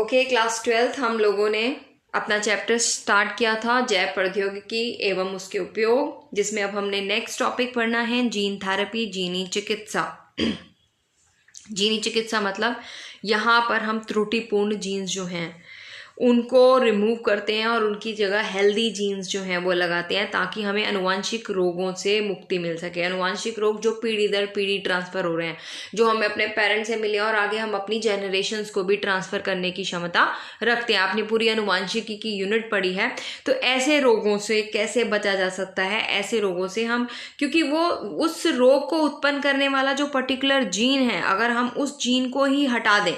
Okay, class 12th हम लोगों ने अपना चैप्टर स्टार्ट किया था जैव प्रौद्योगिकी एवं उसके उपयोग, जिसमें अब हमने नेक्स्ट टॉपिक पढ़ना है जीन थेरेपी, जीनी चिकित्सा। जीनी चिकित्सा मतलब यहाँ पर हम त्रुटिपूर्ण जीन्स जो हैं उनको रिमूव करते हैं और उनकी जगह हेल्दी जीन्स जो हैं वो लगाते हैं, ताकि हमें आनुवांशिक रोगों से मुक्ति मिल सके। आनुवांशिक रोग जो पीढ़ी दर पीढ़ी ट्रांसफर हो रहे हैं, जो हमें अपने पेरेंट्स से मिले और आगे हम अपनी जनरेशन्स को भी ट्रांसफर करने की क्षमता रखते हैं। आपने पूरी आनुवांशिकी की यूनिट पढ़ी है, तो ऐसे रोगों से कैसे बचा जा सकता है। ऐसे रोगों से हम, क्योंकि वो उस रोग को उत्पन्न करने वाला जो पर्टिकुलर जीन है, अगर हम उस जीन को ही हटा दें,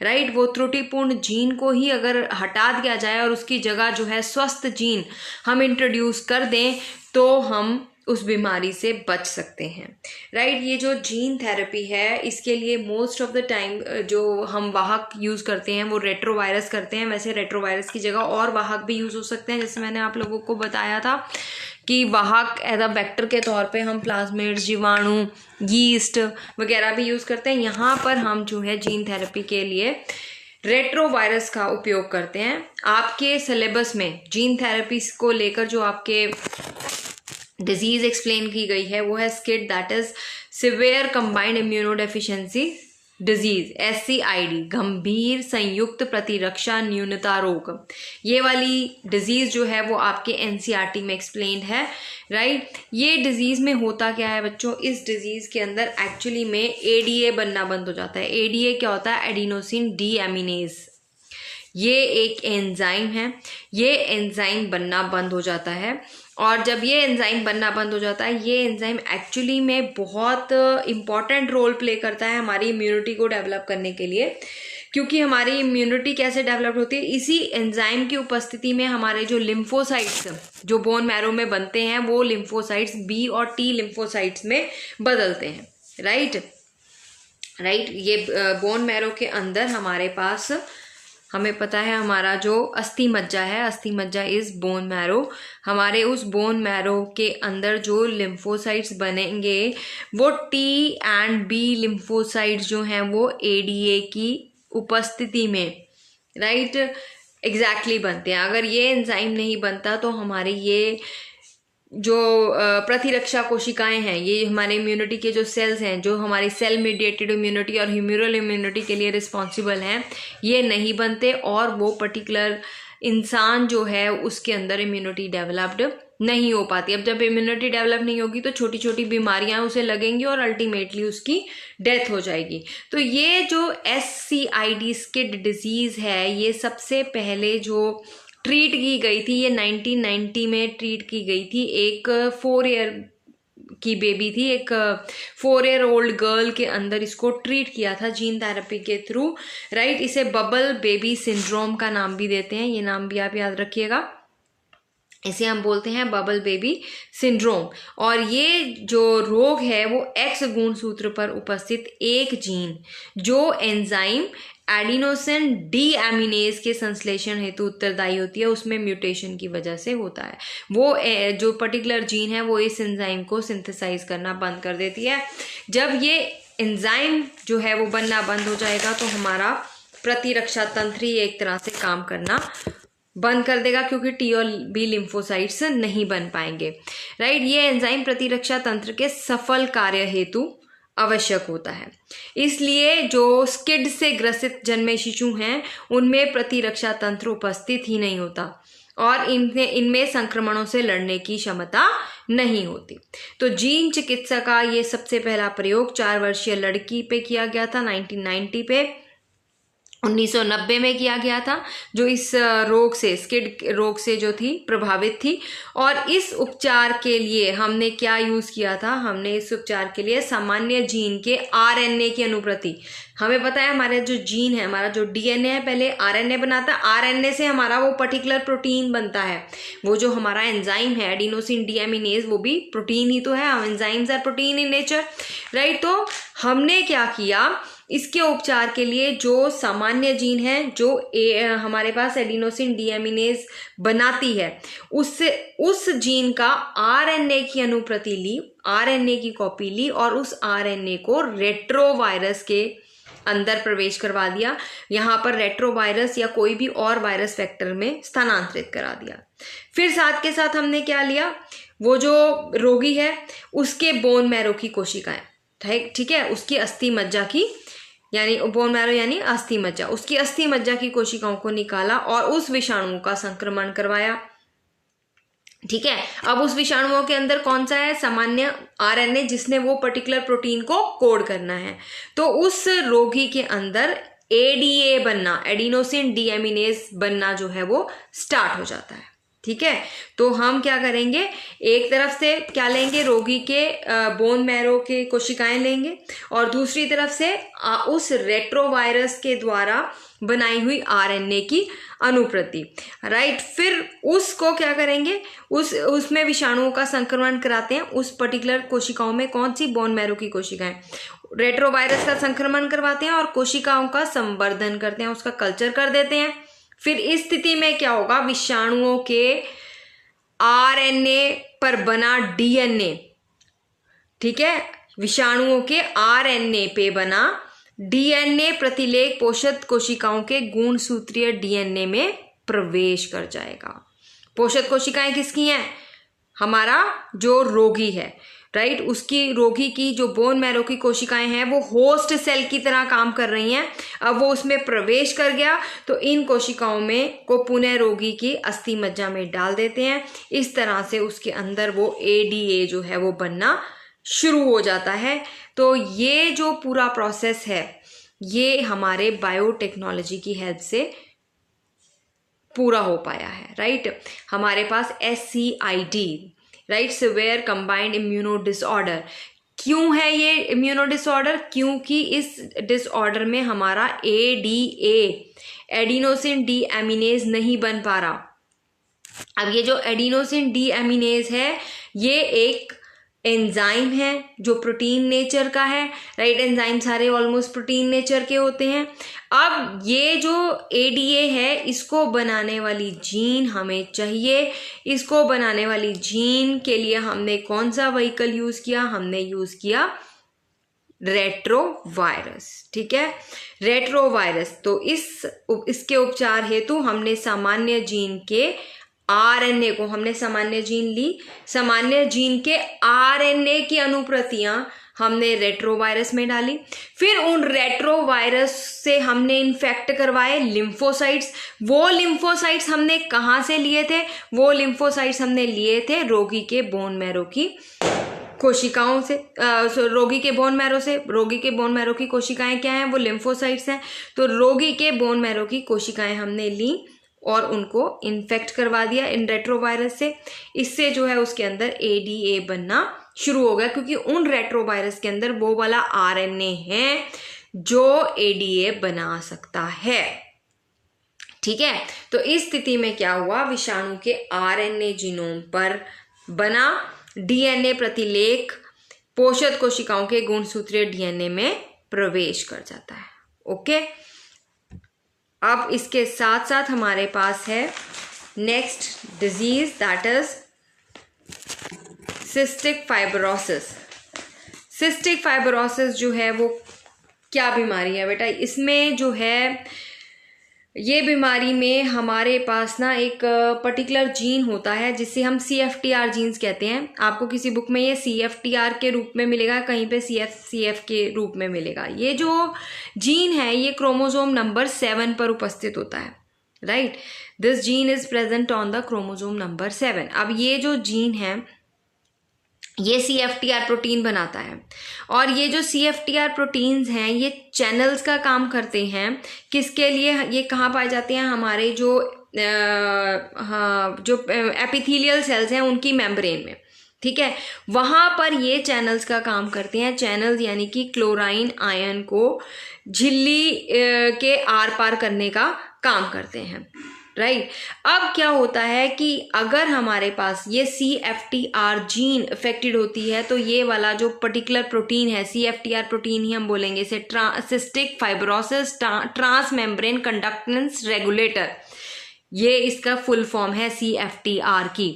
राइट, वो त्रुटिपूर्ण जीन को ही अगर हटा दिया जाए और उसकी जगह जो है स्वस्थ जीन हम इंट्रोड्यूस कर दें, तो हम उस बीमारी से बच सकते हैं, राइट। ये जो जीन थेरेपी है, इसके लिए मोस्ट ऑफ द टाइम जो हम वाहक यूज़ करते हैं वो रेट्रोवायरस करते हैं। वैसे रेट्रोवायरस की जगह और वाहक भी यूज़ हो सकते हैं, जैसे मैंने आप लोगों को बताया था कि वाहक एज अ वेक्टर के तौर पे हम प्लाज्मिड्स, जीवाणु, यीस्ट वगैरह भी यूज़ करते हैं। यहाँ पर हम जो है जीन थेरेपी के लिए रेट्रोवायरस का उपयोग करते हैं। आपके सिलेबस में जीन थेरेपी को लेकर जो आपके डिजीज एक्सप्लेन की गई है वो है skid, that is severe combined immunodeficiency disease, SCID, गंभीर संयुक्त प्रतिरक्षा न्यूनता रोग। ये वाली डिजीज जो है वो आपके NCERT में एक्सप्लेन्ड है, राइट। ये डिजीज में होता क्या है बच्चों, इस डिजीज के अंदर एक्चुअली में ADA बनना बंद हो जाता है। ADA क्या होता है? Adenosine deaminase. ये एक एंजाइम है, ये एंजाइम बनना बंद हो जाता है। और जब ये एंजाइम बनना बंद हो जाता है, ये एंजाइम एक्चुअली में बहुत इंपॉर्टेंट रोल प्ले करता है हमारी इम्यूनिटी को डेवलप करने के लिए। क्योंकि हमारी इम्यूनिटी कैसे डेवलप होती है, इसी एंजाइम की उपस्थिति में हमारे जो लिम्फोसाइट्स जो बोन मैरो में बनते हैं, वो लिम्फोसाइट्स B और T लिम्फोसाइट्स में बदलते हैं, राइट। ये बोन मैरो के अंदर हमारे पास, हमें पता है हमारा जो अस्थि मज्जा है, अस्थि मज्जा इज बोन मैरो। हमारे उस बोन मैरो के अंदर जो लिम्फोसाइट्स बनेंगे वो T and B लिम्फोसाइट्स जो हैं वो ADA की उपस्थिति में, राइट, एग्जैक्टली बनते हैं। अगर ये एंजाइम नहीं बनता तो हमारे ये जो प्रतिरक्षा कोशिकाएं हैं, ये हमारे इम्यूनिटी के जो सेल्स हैं, जो हमारी सेल मीडिएटेड इम्यूनिटी और ह्यूमरल इम्यूनिटी के लिए रिस्पॉन्सिबल हैं, ये नहीं बनते और वो पर्टिकुलर इंसान जो है उसके अंदर इम्यूनिटी डेवलप्ड नहीं हो पाती। अब जब इम्यूनिटी डेवलप नहीं होगी तो छोटी छोटी बीमारियां उसे लगेंगी और अल्टीमेटली उसकी डेथ हो जाएगी। तो ये जो SCID स्किड डिजीज है, ये सबसे पहले जो ट्रीट की गई थी, ये 1990 में ट्रीट की गई थी। एक 4 ईयर की बेबी थी, एक 4 ईयर ओल्ड गर्ल के अंदर इसको ट्रीट किया था जीन थेरेपी के थ्रू, राइट। इसे बबल बेबी सिंड्रोम का नाम भी देते हैं, ये नाम भी आप याद रखिएगा। इसे हम बोलते हैं बबल बेबी सिंड्रोम। और ये जो रोग है वो X गुणसूत्र पर उपस्थित एक जीन जो एंजाइम एडिनोसिन डीएमिनेज के संश्लेषण हेतु उत्तरदायी होती है, उसमें म्यूटेशन की वजह से होता है। वो जो पर्टिकुलर जीन है वो इस एंजाइम को सिंथेसाइज करना बंद कर देती है। जब ये एंजाइम जो है वो बनना बंद हो जाएगा तो हमारा प्रतिरक्षा तंत्र ही एक तरह से काम करना बंद कर देगा, क्योंकि T और B लिम्फोसाइट्स नहीं बन पाएंगे, राइट। ये एंजाइम प्रतिरक्षा तंत्र के सफल कार्य हेतु आवश्यक होता है। इसलिए जो स्किड से ग्रसित जन्मे शिशु हैं उनमें प्रतिरक्षा तंत्र उपस्थित ही नहीं होता और इनमें संक्रमणों से लड़ने की क्षमता नहीं होती। तो जीन चिकित्सा का ये सबसे पहला प्रयोग 4 वर्षीय लड़की पे किया गया था 1990 पे, 1990 में किया गया था, जो इस रोग से, स्किड रोग से जो थी प्रभावित थी। और इस उपचार के लिए हमने क्या यूज किया था, हमने इस उपचार के लिए सामान्य जीन के RNA की अनुप्रति, हमें पता है हमारे जो जीन है, हमारा जो DNA है पहले RNA बनाता है, RNA से हमारा वो पर्टिकुलर प्रोटीन बनता है। वो जो हमारा एंजाइम है एडिनोसिन डीएमिनेज, वो भी प्रोटीन ही तो है, enzymes are protein in nature, right. तो हमने क्या किया, इसके उपचार के लिए जो सामान्य जीन है जो हमारे पास एडिनोसिन डीएमिनेज बनाती है, उससे उस जीन का RNA की अनुप्रति ली, RNA की कॉपी ली और उस RNA को रेट्रोवायरस के अंदर प्रवेश करवा दिया, यहाँ पर रेट्रोवायरस या कोई भी और वायरस वेक्टर में स्थानांतरित करा दिया। फिर साथ के साथ हमने क्या लिया, वो जो रोगी है उसके बोन मैरो की कोशिकाएं, ठीक है, उसकी अस्थि मज्जा की, यानी बोन मैरो यानी अस्थि मज्जा, उसकी अस्थि मज्जा की कोशिकाओं को निकाला और उस विषाणुओं का संक्रमण करवाया। ठीक है, अब उस विषाणुओं के अंदर कौन सा है, सामान्य आरएनए, जिसने वो पर्टिकुलर प्रोटीन को कोड करना है। तो उस रोगी के अंदर एडीए बनना, एडिनोसिन डीएमिनेज बनना जो है वो स्टार्ट हो जाता है। ठीक है, तो हम क्या करेंगे, एक तरफ से क्या लेंगे, रोगी के बोन मैरो के कोशिकाएं लेंगे और दूसरी तरफ से उस रेट्रोवायरस के द्वारा बनाई हुई आरएनए की अनुप्रति, राइट। फिर उसको क्या करेंगे, उसमें विषाणुओं का संक्रमण कराते हैं उस पर्टिकुलर कोशिकाओं में। कौन सी, बोन मैरो की कोशिकाएं। रेट्रोवायरस का संक्रमण करवाते हैं और कोशिकाओं का संवर्धन करते हैं, उसका कल्चर कर देते हैं। फिर इस स्थिति में क्या होगा, विषाणुओं के आरएनए पर बना डीएनए, ठीक है, विषाणुओं के आरएनए पे बना डीएनए प्रतिलेख पोषक कोशिकाओं के गुणसूत्रीय डीएनए में प्रवेश कर जाएगा। पोषक कोशिकाएं किसकी हैं, हमारा जो रोगी है, राइट, उसकी, रोगी की जो बोन मैरो की कोशिकाएं हैं वो होस्ट सेल की तरह काम कर रही हैं। अब वो उसमें प्रवेश कर गया तो इन कोशिकाओं में को पुनः रोगी की अस्थि मज्जा में डाल देते हैं। इस तरह से उसके अंदर वो एडीए जो है वो बनना शुरू हो जाता है। तो ये जो पूरा प्रोसेस है ये हमारे बायोटेक्नोलॉजी की हेल्प से पूरा हो पाया है, राइट। हमारे पास SCID, right, severe combined immuno disorder. क्यों है ये इम्यूनो डिसऑर्डर, क्योंकि इस डिसऑर्डर में हमारा ADA, एडिनोसिन डी एमिनेज नहीं बन पा रहा। अब ये जो एडिनोसिन डी एमिनेज है ये एक एंजाइम है जो प्रोटीन नेचर का है, राइट। एंजाइम सारे ऑलमोस्ट प्रोटीन नेचर के होते हैं। अब ये जो एडीए है इसको बनाने वाली जीन हमें चाहिए। इसको बनाने वाली जीन के लिए हमने कौन सा व्हीकल यूज किया, हमने यूज किया रेट्रोवायरस, ठीक है, रेट्रोवायरस। तो इसके उपचार हेतु हमने सामान्य जीन के आरएनए को, हमने सामान्य जीन ली, सामान्य जीन के आरएनए की अनुप्रतियां हमने रेट्रोवायरस में डाली। फिर उन रेट्रोवायरस से हमने इन्फेक्ट करवाए लिम्फोसाइट्स। वो लिम्फोसाइट्स हमने कहाँ से लिए थे, वो लिम्फोसाइट्स हमने लिए थे रोगी के बोन मैरो की कोशिकाओं से, रोगी के बोन मैरो से। रोगी के बोन मैरो की कोशिकाएं क्या हैं, वो लिम्फोसाइट्स हैं। तो रोगी के बोन मैरो की कोशिकाएं हमने ली और उनको इन्फेक्ट करवा दिया इन रेट्रोवायरस से। इससे जो है उसके अंदर एडीए बनना शुरू हो गया, क्योंकि उन रेट्रोवायरस के अंदर वो वाला आरएनए है जो एडीए बना सकता है, ठीक है। तो इस स्थिति में क्या हुआ, विषाणु के आरएनए जीनोम पर बना डीएनए प्रतिलेख पोषक कोशिकाओं के गुणसूत्रीय डीएनए में प्रवेश कर जाता है। ओके, अब इसके साथ साथ हमारे पास है next disease, that is cystic fibrosis. Cystic fibrosis जो है वो क्या बीमारी है बेटा, इसमें जो है ये बीमारी में हमारे पास ना एक पर्टिकुलर जीन होता है जिसे हम CFTR जीन्स कहते हैं। आपको किसी बुक में ये CFTR के रूप में मिलेगा, कहीं पे CF के रूप में मिलेगा। ये जो जीन है ये क्रोमोसोम नंबर 7 पर उपस्थित होता है, right. This gene is present on the chromosome number 7। अब ये जो जीन है ये CFTR प्रोटीन बनाता है और ये जो CFTR प्रोटीन्स हैं ये चैनल्स का काम करते हैं। किसके लिए, ये कहाँ पाए जाते हैं, हमारे जो जो एपिथेलियल सेल्स हैं उनकी मेम्ब्रेन में, ठीक है, वहाँ पर ये चैनल्स का काम करते हैं। चैनल्स यानी कि क्लोराइन आयन को झिल्ली के आर पार करने का काम करते हैं, राइट। अब क्या होता है कि अगर हमारे पास ये CFTR जीन अफेक्टेड होती है तो ये वाला जो पर्टिकुलर प्रोटीन है CFTR प्रोटीन ही हम बोलेंगे इसे, cystic fibrosis transmembrane conductance regulator, ये इसका फुल फॉर्म है CFTR की,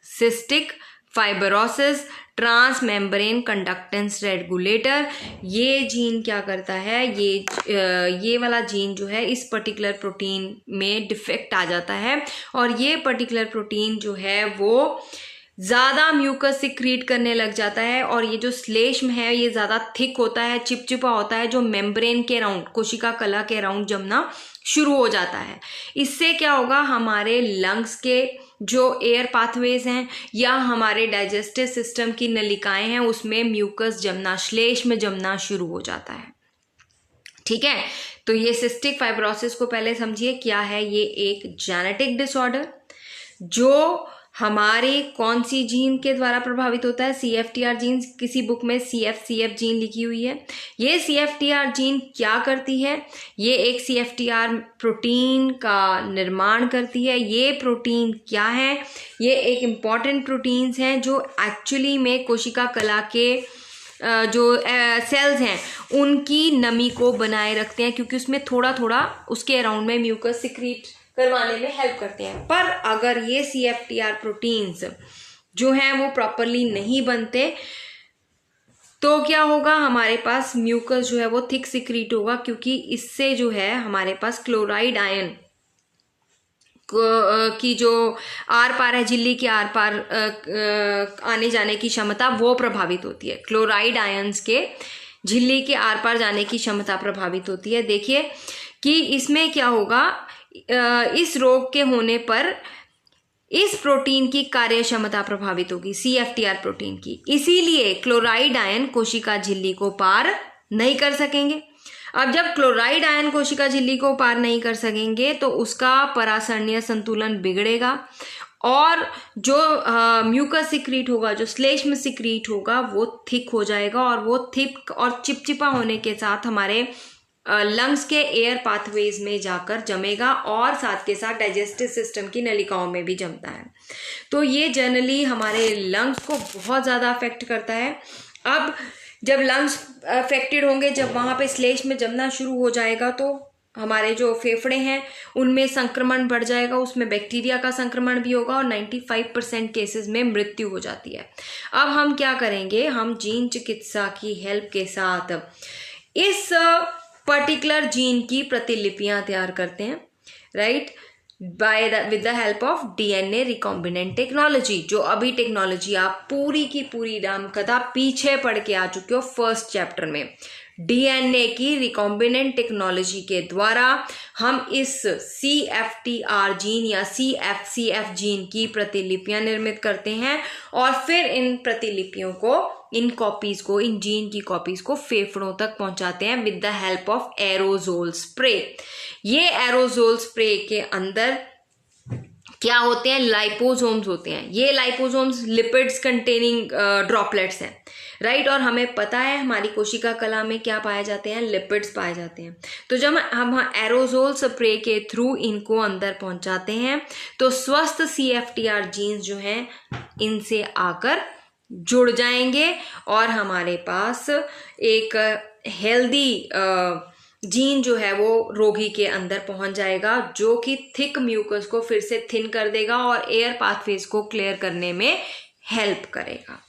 cystic fibrosis transmembrane conductance regulator. ये जीन क्या करता है, ये वाला जीन जो है इस पर्टिकुलर प्रोटीन में डिफेक्ट आ जाता है और ये पर्टिकुलर प्रोटीन जो है वो ज़्यादा म्यूकस सिक्रीट करने लग जाता है और ये जो श्लेष्म है ये ज़्यादा थिक होता है, चिपचिपा होता है, जो मेम्ब्रेन के राउंड, कोशिका कला के राउंड जमना शुरू हो जाता है। इससे क्या होगा, हमारे लंग्स के जो एयर पाथवेज हैं या हमारे डाइजेस्टिव सिस्टम की नलिकाएं हैं उसमें म्यूकस जमना, श्लेष्म जमना शुरू हो जाता है। ठीक है, तो ये सिस्टिक फाइब्रोसिस को पहले समझिए क्या है। ये एक जेनेटिक डिसऑर्डर जो हमारे कौन सी जीन के द्वारा प्रभावित होता है, CFTR जीन। किसी बुक में CF जीन लिखी हुई है। ये CFTR जीन क्या करती है, ये एक CFTR प्रोटीन का निर्माण करती है। ये प्रोटीन क्या है, ये एक इम्पॉर्टेंट प्रोटीन्स हैं जो एक्चुअली में कोशिका कला के जो सेल्स हैं उनकी नमी को बनाए रखते हैं, क्योंकि उसमें थोड़ा थोड़ा उसके अराउंड में म्यूकस सिक्रीट करवाने में हेल्प करते हैं। पर अगर ये CFTR प्रोटीन्स जो हैं वो प्रॉपरली नहीं बनते तो क्या होगा, हमारे पास म्यूकस जो है वो थिक सिक्रीट होगा, क्योंकि इससे जो है हमारे पास क्लोराइड आयन की जो आर पार है, झिल्ली के आर पार आने जाने की क्षमता वो प्रभावित होती है। क्लोराइड आयंस के झिल्ली के आर पार जाने की क्षमता प्रभावित होती है। देखिए कि इसमें क्या होगा, इस रोग के होने पर इस प्रोटीन की कार्य क्षमता प्रभावित होगी, CFTR प्रोटीन की। इसीलिए क्लोराइड आयन कोशिका झिल्ली को पार नहीं कर सकेंगे। अब जब क्लोराइड आयन कोशिका झिल्ली को पार नहीं कर सकेंगे तो उसका परासरणीय संतुलन बिगड़ेगा और जो म्यूकस सिक्रीट होगा, जो श्लेष्म सिक्रीट होगा वो थिक हो जाएगा और वो थिक और चिपचिपा होने के साथ हमारे लंग्स के एयर पाथवेज में जाकर जमेगा और साथ के साथ डाइजेस्टिव सिस्टम की नलिकाओं में भी जमता है। तो ये जनरली हमारे लंग्स को बहुत ज़्यादा अफेक्ट करता है। अब जब लंग्स अफेक्टेड होंगे, जब वहाँ पे श्लेष्म में जमना शुरू हो जाएगा तो हमारे जो फेफड़े हैं उनमें संक्रमण बढ़ जाएगा, उसमें बैक्टीरिया का संक्रमण भी होगा और 95% केसेस में मृत्यु हो जाती है। अब हम क्या करेंगे, हम जीन चिकित्सा की हेल्प के साथ इस पर्टिकुलर जीन की प्रतिलिपियां तैयार करते हैं, right, with the help of DNA recombinant technology. जो अभी टेक्नोलॉजी आप पूरी की पूरी रामकथा पीछे पढ़ के आ चुके हो फर्स्ट चैप्टर में। DNA की रिकॉम्बिनेंट टेक्नोलॉजी के द्वारा हम इस CFTR जीन या CFCF जीन की प्रतिलिपियां निर्मित करते हैं और फिर इन प्रतिलिपियों को, इन कॉपीज को, इन जीन की कॉपीज को फेफड़ों तक पहुंचाते हैं with the help of aerosol spray. ये एरोजोल स्प्रे के अंदर क्या होते हैं, लाइपोसोम्स होते हैं। ये लाइपोसोम्स लिपिड्स कंटेनिंग ड्रॉपलेट्स हैं, राइट। और हमें पता है हमारी कोशिका कला में क्या पाए जाते हैं, लिपिड्स पाए जाते हैं। तो जब हम एरोजोल स्प्रे के थ्रू इनको अंदर पहुंचाते हैं तो स्वस्थ CFTR जीन्स जो हैं इनसे आकर जुड़ जाएंगे और हमारे पास एक हेल्दी जीन जो है वो रोगी के अंदर पहुंच जाएगा, जो कि थिक म्यूकस को फिर से थिन कर देगा और एयर पाथवेज को क्लियर करने में हेल्प करेगा।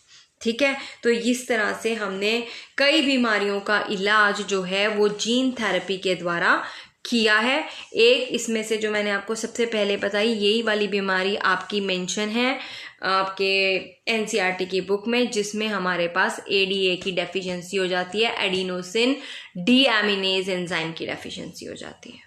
ठीक है, तो इस तरह से हमने कई बीमारियों का इलाज जो है वो जीन थेरेपी के द्वारा किया है। एक इसमें से जो मैंने आपको सबसे पहले बताई, यही वाली बीमारी आपकी मेंशन है आपके NCERT की बुक में, जिसमें हमारे पास ADA की डेफिशिएंसी हो जाती है, एडिनोसिन डीएमिनेज एंजाइम की डेफिशिएंसी हो जाती है।